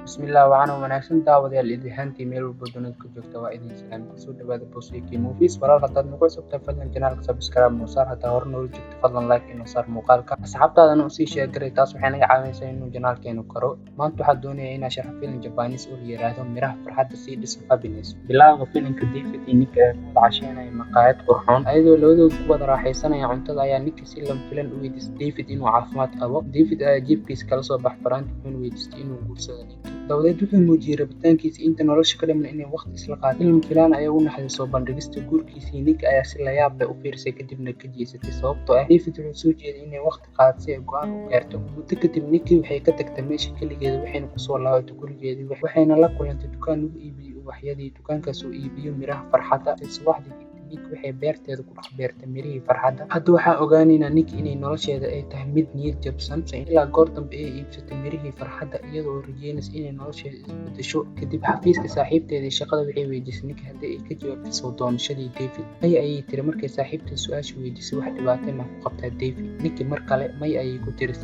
Bismillah waxaan wanaagsan daawadayaal idin ahaantii meel walba dunida ku joogta waa idin salaam kusoo dhawaada Bosiki Movies walaal hadaad nagu cusubtahay fadlan channelka subscribe noo saar hadaa hore noola joogto fadlan like inoo saar muuqaalka asxaabtaadana u sii share garay taas waxay naga caawinaysaa inuu channelkeenu koro maanta waxaan doonayaa inaan sharxo filim Japanese oo la yiraahdo Miraha Farxadda sii dhisa Happiness bilowga filimka David iyo Nick ay wada casheynayaan maqaayad qurxoon ayadoo labadoodu ku wada raaxaysanaya cuntada ayaa Nick si lama filaan u weydiistay David inuu caafimaad qabo David ayaa jeebkiisa kala soo bax faraanti wuxuu weydiistay inuu guursado Nick dawladdu wuxuu muujiyay rabitaankiisa inta nolosha ka dhiman inay waqti isla qaataan filim filaan ayaa u naxday soo bandhigista guurkiisa Nick ayaa si la yaab leh u fiirsay kadibna ka jeesatay sababtoo ah David wuxuu soo jeeday inay waqti qaadato si ay go'aan u gaarto muddo kadib Nick waxay ka tagtay meesha kaligeeda waxayna ku soo laabatay gurigeedii waxayna la kulantay dukaan lagu iibiyo ubaxyadii dukaankaas oo iibiyo miraha farxadda subaxdii Nick waxay beerteeda ku dhex beertay mirihii farxadda hadda waxaan ogaanaynaa Nick inay nolosheeda ay tahay mid niyad jabsan ilaa goor dambe ay iibsatay mirihii farxadda iyadoo rajeynaysa inay nolosheeda isbedesho kadib xafiiska saaxiibteedii shaqada waxay weydiisay Nick haddii ay ka jawaabtay soo doonashadii David may ayay tiri markay saaxiibteed su'aasha weydiisay wax dhibaato ma ku qabtaa David Nick mar kale may ayay ku tiri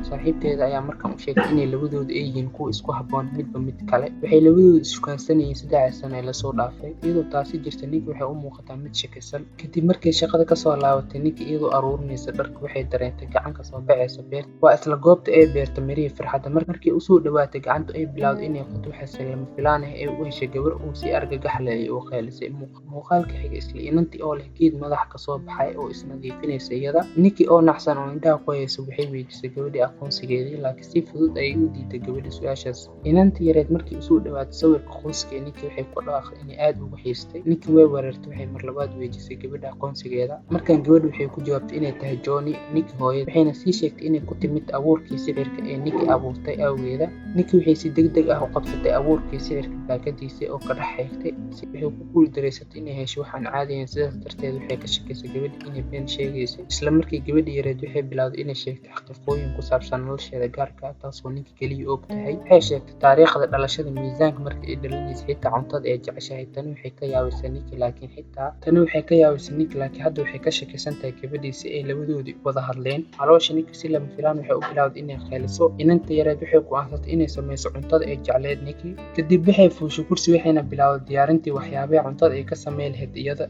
saaxiibteeda ayaa markan u sheegtay inay labadoodu ay yihiin kuwa isku habboon midba mid kale waxay labadoodu iskukaansanayeen 3 sano ee lasoo dhaafay iyadoo taasi jirta Nick waxay u mid shakisan kadib markay shaqada ka soo laabatay Nick iyadoo aruurinaysa dharka waxay dareentay gacan ka soo baxaysa beerta waa isla goobta ay beerta mirihii farxadda markii uu soo dhawaatay gacanta ay bilowday inay qoto waxa lama filaan ah ay u heshay gabar uu si argagax leh oo qeylisay muuqaalka xiga isla inantii oo leh geed madax ka soo baxay oo isnadiifinaysa iyada Nick oo naxsan oo indhaha ku haysa waxay weydiisay gabadhii aqoonsigeedii laakiin si fudud ayay u diiday gabadhii su'aashaas inantii yareed markii uu soo dhawaatay sawirka qoyska Nick waxay ku dhawaaqday inay aad ugu xiistay Nick way weerartay waxay mar labaad weydiisay gabadha aqoonsigeeda markan gabadhu waxay ku jawaabtay inay tahay Johnny Nick hooyada waxayna sii sheegtay inay ku timid abuurkii sicirka ee Nick abuurtay awgeeda Nick waxay si degdeg ah u qabsatay abuurkii sicirka baakadiisa oo ka dhex xigtay si waxay ku guuldareysatay inay hesho waxaan caadi ahayn sidaas darteed waxay ka shakiysay gabadha inay been sheegaysay isla markii gabadhii yareed waxay bilowday inay sheegtay xaqiiqooyin ku saabsan nolosheeda gaarka ah taasoo Nick kaliya og tahay waxay sheegtay taariikhda dhalashada miisaanka markii ay dhalanaysay xitaa cuntada ay jeceshahay tani waxay ka yaabisaa Nick laakiin Nick laakiin hadda waxay ka shakisan tahay gabadhiisa ay labadoodii wada hadleen caloosha Nick si lama filaan waxay u bilowday inay qeyliso inanta yareed waxay go'aansatay inay sameyso cuntada ay jecleed Nick kadib waxay fuushay kursi waxayna bilowday diyaarintii waxyaabaha cuntada ay ka sameyn lahayd iyada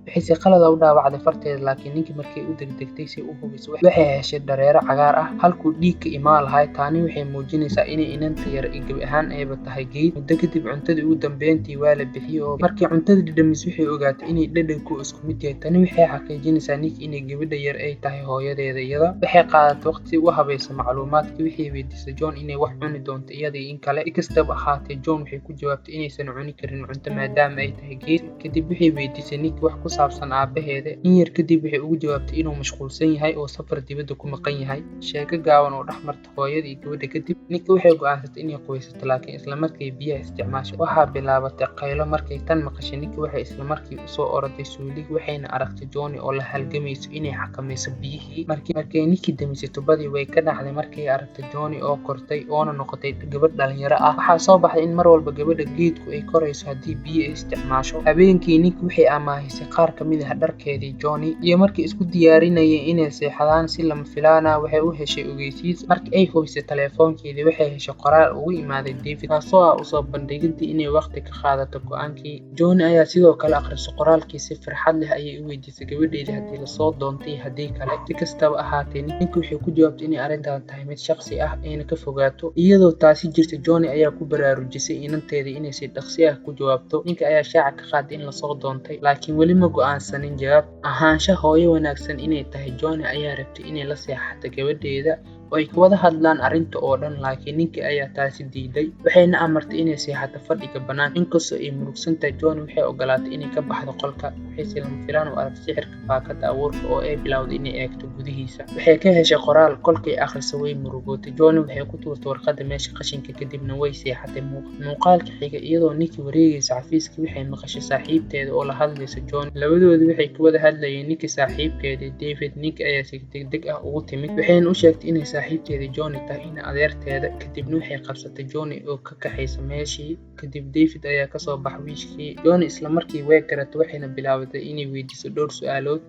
waxay si qalad ah u dhaawacday farteeda laakiin Nick markay u degdegtay si uu hubiso waxay heshay dareere cagaar ah halkuu dhiig ka imaan lahaa taani waxay muujinaysaa inay inanta yar gabi ahaan ayba tahay geed muddo kadib cuntadii ugu dambeyntii waa la bixiyay oo markii cuntada dhadhamis waxay ogaatay inay dhadhanku isku mid yahay tani waxay xaqiijinaysaa Nick inay gabadha yar ay tahay hooyadeeda iyada waxay qaadatay waqti u habayso macluumaadkii waxay weydiisay John inay wax cuni doonto iyada in kale kastaba ahaatee John waxay ku jawaabtay inaysan cuni karin cunto maadaama ay tahay geed kadib waxay weydiisay Nick wax saabsan aabaheeda in yar kadib waxay ugu jawaabtay inuu mashquulsan yahay oo safar dibadda ku maqan yahay sheeko gaaban oo dhaxmarta hooyada iyo gabadha kadib Nick waxay go'aansatay inay qoysato laakiin isla markii biyaha isticmaashay waxaa bilaabatay qaylo markay tan maqashay Nick waxay isla markii u soo oroday suulig waxayna aragtay Johnny oo la halgamayso inay xakamayso biyihii markay Nick damisay tubadii way ka dhaxday markay aragtay Johnny oo kortay oo noqotay gabadh dhalinyaro ah waxaa soo baxday in mar walba gabadha geedku ay korayso haddii biyo ay isticmaasho habeenkii Nick waxay amaahisay qaar kamid ah dharkeedii Johnny iyo markii isku diyaarinayeen inay seexdaan si lama filaan ah waxay u heshay ogeysiis markii ay hubisay telefoonkeedii waxay heshay qoraal ugu imaaday David taasoo ah u soo bandhigidii inay waqti ka qaadato go'aankii Johnny ayaa sidoo kale akhrisay qoraalkii si farxad leh ayay u weydiisay gabadheedii haddii la soo doontay haddii kale si kastaba ahaatee Nick waxay ku jawaabtay inay arrintan tahay mid shakhsi ah ayna ka fogaato iyadoo taasi jirta Johnny ayaa ku baraarujisay inanteedii inay si dhaqsi ah ku jawaabto Nick ayaa shaaca ka qaaday in la soo doontay laakiin weli ma go'aansanin jawaab ahaansha hooyo wanaagsan inay tahay Johnny ayaa rabtay inay la seexato gabadheeda oo ay wada hadlaan arrinta oo dhan laakiin Nick ayaa taasi diiday waxayna amartay inay seexato fadhiga banaan inkastoo ay murugsan tahay Johnny waxay ogolaatay inay ka baxdo qolka waxay si lama filaan u aragtay sixirka baakada abuurka oo ay bilowday inay eegto gudihiisa waxay ka heshay qoraal kolkay akhrisay way murugootay Johnny waxay ku tuurtay warqadda meesha qashinka kadibna way seexatay muuqaalka xiga iyadoo Nick wareegaysa xafiiska waxay maqashay saaxiibteeda oo la hadlaysa Johnny labadoodu waxay ku wada hadlayeen Nick saaxiibkeeda David Nick ayaa si degdeg ah ugu timid waxayna u sheegtay inay saaxiibteeda Johnny tahay in adeerteeda kadibna waxay qabsatay Johnny oo ka kaxaysa meeshii kadib David ayaa ka soo baxay wiishkii Johnny isla markii way garatay waxayna bilowday inay weydiiso dhowr su'aalood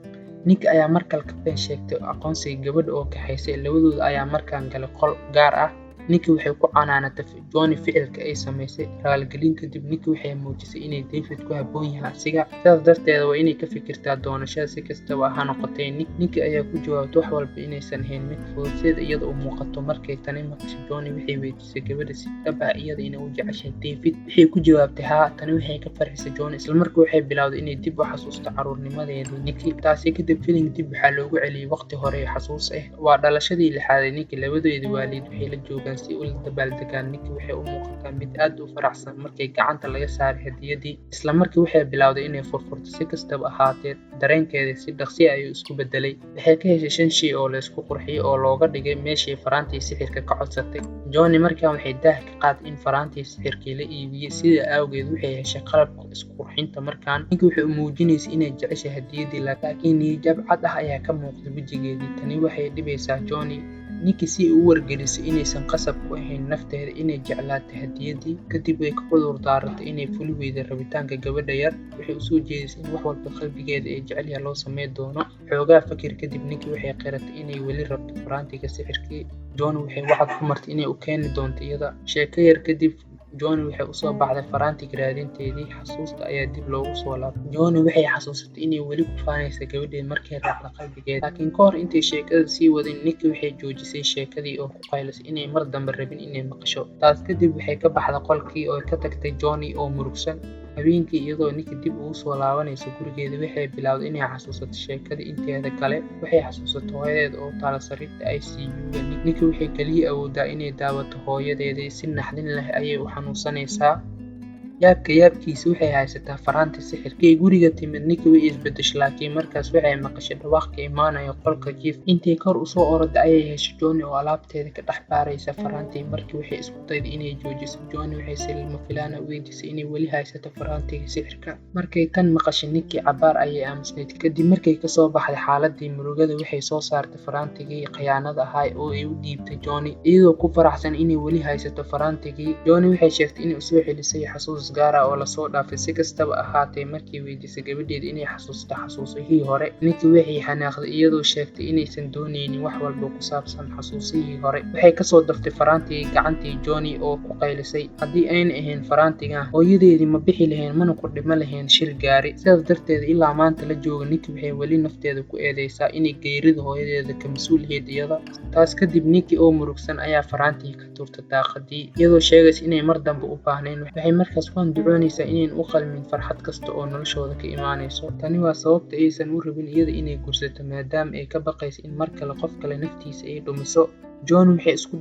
Nick ayaa markale ka been sheegtay aqoonsiga gabadha oo kaxaysay labadooda ayaa markaan galay qol gaar ah Nikki waxay ku canaanatay Johnny ficilka ay samaysay raaligelin kadib Nikki waxay muujisay inay David ku habboon yahay asiga sidaas darteed waa inay ka fikirtaa doonashada si kastaba ha noqotee. Nikki ayaa ku jawaabtay wax walba inaysan ahayn mid fudud sida iyada u muuqato. Markay tani maqashay Johnny waxay weydiisay gabadha si dhab ah iyada inay u jeceshahay David. Waxay ku jawaabtay haa. Tani waxay ka farxisay Johnny isla markii waxay bilowday inay dib u xasuusto carruurnimadeedii Nikki. Taasi kadib filim dib waxaa loogu celiyay waqti hore xasuus ah. Waa dhalashadii lixaad ee Nikki. Labadeeda waalid waxay la joogaan si ula dabaaldegaan. Nikki waxay u muuqataa mid aad u faraxsan markay gacanta laga saaray hadiyadii. Isla markii waxay bilowday inay furfurto. Si kastaba ahaatee dareenkeeda si dhaqsi ah ayuu isku bedelay. Waxay ka heshay 5 shay oo la isku qurxiyay oo looga dhigay meeshii faraantii sixirka ka codsatay. Johnny markaan waxay daah ka qaaday in faraantii sixirkii la iibiyay sidaa awgeed waxay heshay qalabka isku qurxinta. Markaan Nikki waxay u muujinaysay inay jeceshahay hadiyadii laakiin niyad-jab cad ah ayaa ka muuqday wajigeedii. Tani waxay dhibaysaa Johnny. Nikki si uu u wargelisay inaysan qasab ku ahayn nafteeda inay jeclaato hadiyadii. Kadib way ka cudur daaratay inay fuli weyday rabitaanka gabadha yar. Waxay u soo jeedisay in wax walba qalbigeeda ay jecel yahay loo sameyn doono. Xoogaa fakir kadib Nikki waxay qiratay inay weli rabto faraantiga sixirkii. Johnny waxay wacad ku martay inay u keeni doonto iyada. Sheeko yar kadib Johnny waxay u soo baxday faraantiga raadinteedii. Xasuusta ayaa dib loogu soo laabtay. Johnny waxay xasuusatay inay weli ku faanayso gabadheeda markay raacdo qalbigeeda. Laakiin ka hor intay sheekada sii wadin Nikki waxay joojisay sheekadii oo ku qaylisay inay mar dambe rabin inay maqasho. Taas kadib waxay ka baxday qolkii oo ka tagtay Johnny oo murugsan. Habeenkii iyadoo Nikki dib ugu soo laabanayso gurigeeda waxay bilowday inay xasuusato sheekadii inteeda kale. Waxay xasuusatay hooyadeeda oo taala sariirta ICU-ga. Nikki waxay kaliya awoodaa inay daawato hooyadeeda si naxdin leh ayay u xanuunsanaysaa. yaabkiisa waxay haysataa faraantii sixirkii guriga timid. Nikki way isbedeshay laakiin markaas waxay maqashay dhawaaq ka imaanaya qolka jiif. Intay kor u soo orday ayay heshay Johnny oo alaabteeda ka dhex baaraysa faraantii. Markii waxay isku dayday inay joojiso Johnny waxay si lama filaan ah u weydiisay inay weli haysato faraantiga sixirka. Markay tan maqashay Nikki cabaar ayay aamusnayd. Kadib markay ka soo baxday xaaladii murugada waxay soo saartay faraantigii khiyaanada ahaa oo ay u dhiibtay Johnny iyadoo ku faraxsan inay weli haysato faraantigii. Johnny waxay sheegtay inay u soo celisay xasuus gaar ah oo la soo dhaafay. Si kastaba ahaatee markii weydiisay gabadheeda inay xasuusto xasuusihii hore Nikki waxay xanaaqday iyadoo sheegtay inaysan dooneynin wax walba ku saabsan xasuusihii hore. Waxay ka soo daftay faraantigii gacantii Johnny oo ku qaylisay haddii ayna ahayn faraantigan hooyadeedii ma bixi lahayn mana ku dhima lahayn shil gaari. Sidaas darteed ilaa maanta la joogo Nikki waxay weli nafteeda ku eedeysaa inay geerida hooyadeeda ka mas'uulahayd iyada. Taas kadib Nikki oo murugsan ayaa faraantigii ka tuurtay daaqadii iyadoo sheegaysa inay mar dambe u baahnayn. Waxay markaas ku andacoonaysaa inayn u qalmin farxad kasta oo noloshooda ka imaanayso. Tani waa sababta aysan u rabin iyada inay guursato maadaama ay ka baqayso in mar kale qof kale naftiisa ay dhumiso. Johnny waxay isku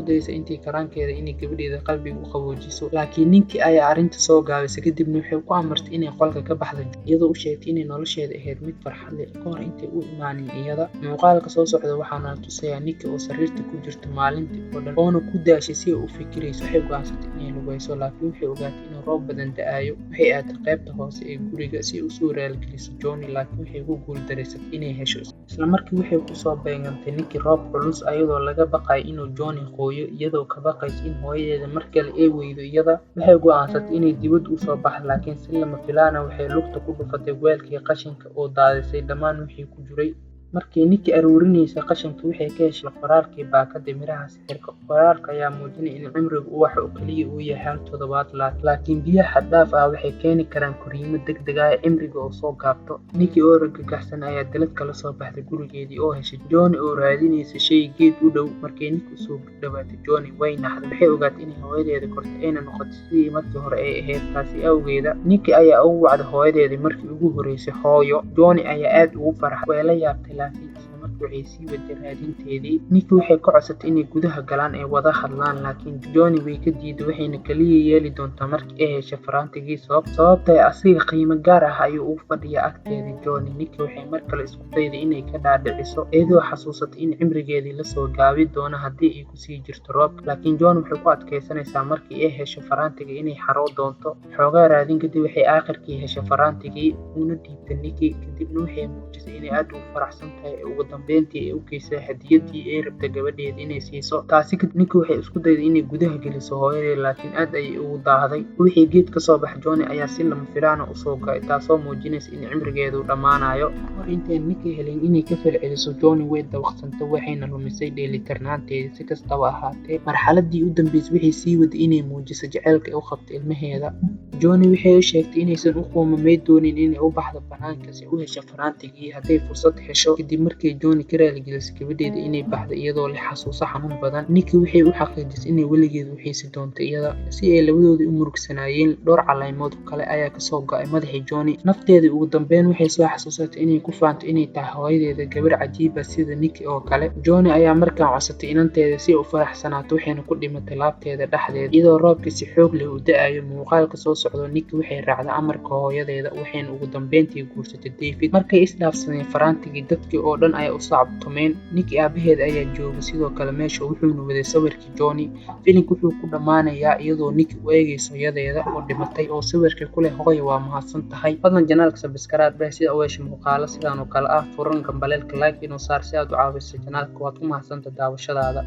dayaysaa intii karaankeeda inay gabadheeda qalbiga u qaboojiso laakiin Nikki ayaa arrinta soo gaabisay. Kadibna waxay ku amartay inay qolka ka baxdo iyadoo u sheegtay inay nolosheeda ahayd mid farxad leh ka hor intay u imaanin iyada. Muuqaalka soo socda waxaana tusayaa Nikki oo sariirta ku jirta maalintii oo dhan oona ku daashay si ay u fikirayso. Waxay go'aansatay inay lugayso laakiin waxay ogaatay in roob badan da'ayo. Waxay aaday qaybta hoose ee guriga si ay u soo raaligeliso Johnny laakiin waxay ku guuldareysatay inay hesho. Isla markii waxay ku soo beegantay Nikki roob culus ayadoo laga baqay inuu Johnny qooyo iyadoo ka baqaysa in hooyadeeda mar kale ay weydo iyada. Waxay go'aansatay inay dibadda u soo baxdo laakiin si lama filaan ah waxay lugta ku dhufatay weelkii qashinka oo daadisay dhammaan wixii ku jiray. Markii Nikki aruurinaysay qashinka waxay ka heshay qoraalkii baakada miraha sixirka. Qoraalka ayaa muujinaya in cimriga ubaxa oo kaliya uu yahay 1 toddobaad laakiin biyo xad dhaaf ah waxay keeni karaan koriimo degdeg ah cimriga oo soo gaabto. Nikki oo argagaxsan ayaa dalad kala soo baxday gurigeedii oo heshay Johnny oo raadinaysa shay geed u dhow. Markii Nikki soo dhawaatay Johnny way naxday. Waxay ogaatay in hooyadeeda kortay ayna noqotay sidii markii hore ay ahayd. Taasi awgeeda Nikki ayaa ugu wacday hooyadeedii markii ugu horeysay hooyo. Johnny ayaa aad ugu farxay way la yaabtay laakiin isla markii waxay sii waday raadinteedii. Nikki waxay ka codsatay inay gudaha galaan ay wada hadlaan laakiin Johnny way ka diiday waxayna kaliya yeeli doontaa markii ay heshay faraantigii sababtoo asiga qiimo gaar ah ayuu ugu fadhiyaa agteeda Johnny. Nikki waxay mar kale isku dayday inay ka dhaadhiciso iyadoo xasuusatay in cimrigeedii la soo gaabi doono haddii ay kusii jirto roobka laakiin Johnny waxay ku adkaysanaysaa markii ay hesho faraantiga inay xaroo doonto. Xoogaa raadin kadib waxay aakhirkii heshay faraantigii una dhiibtay Nikki kadibna waxay muujisay inay aad ugu faraxsan tahay ugu dambeyn dambeyntii ay u geysay hadiyadii ay rabtay gabadheeda inay siiso. Taasi kadib Nikki waxay isku dayday inay gudaha geliso hooyadeed laakiin aad ayay ugu daahday. Wixii geed ka soo bax Johnny ayaa si lama filaan ah u soo go'ay taasoo muujinaysa in cimrigeedu dhammaanayo. Hor intayn Nikki helin inay ka falceliso Johnny way dawaqsantay waxayna lumisay dheelitirnaanteedii. Si kastaba ahaatee marxaladii u dambeysay waxay sii waday inay muujiso jacaylka ay u qabto ilmaheeda. Johnny waxay u sheegtay inaysan u qoomamay doonin inay u baxdo banaanka si u hesho faraantigii hadday fursad hesho. Kadib markay Johnny ka raaligelisay gabadheeda inay baxdo iyadoo leh xasuuso xanuun badan, Nikki waxay u xaqiijisay inay weligeed u xiisi doonto iyada. Si ay labadooda u murugsanaayeen, dhowr calaamadood kale ayaa ka soo go'ay madaxii Johnny. Nafteedii ugu dambeyn waxay soo xasuusatay inay ku faanto inay tahay hooyadeeda gabar cajiib ah sida Nikki oo kale. Johnny ayaa markaan codsatay inanteeda si ay u faraxsanaato waxayna ku dhimatay laabteeda dhexdeeda iyadoo roobkii si xoog leh u da'ayo. Muuqaalka soo socda Nikki waxay raacday amarka hooyadeeda waxayna ugu dambeyntii guursatay David. Markay isdhaafsadeen faraantigii, dadkii oo dhan ayaa u sacabtumeen. Nikki aabaheed ayaa joogay sidoo kale meesha wuxuuna waday sawirkii Johnny. Filimku wuxuu ku dhammaanayaa iyadoo Nikki u eegayso hooyadeeda oo dhimatay oo sawirka ku leh hooyo waa mahadsan tahay. Fadlan janaalka subscribe si aad u hesho muuqaalo sidan oo kale ah. Furan gambaleelka like inuu saar si aad u caawiso janaalka. Waad ku mahadsantahay daawashadaada.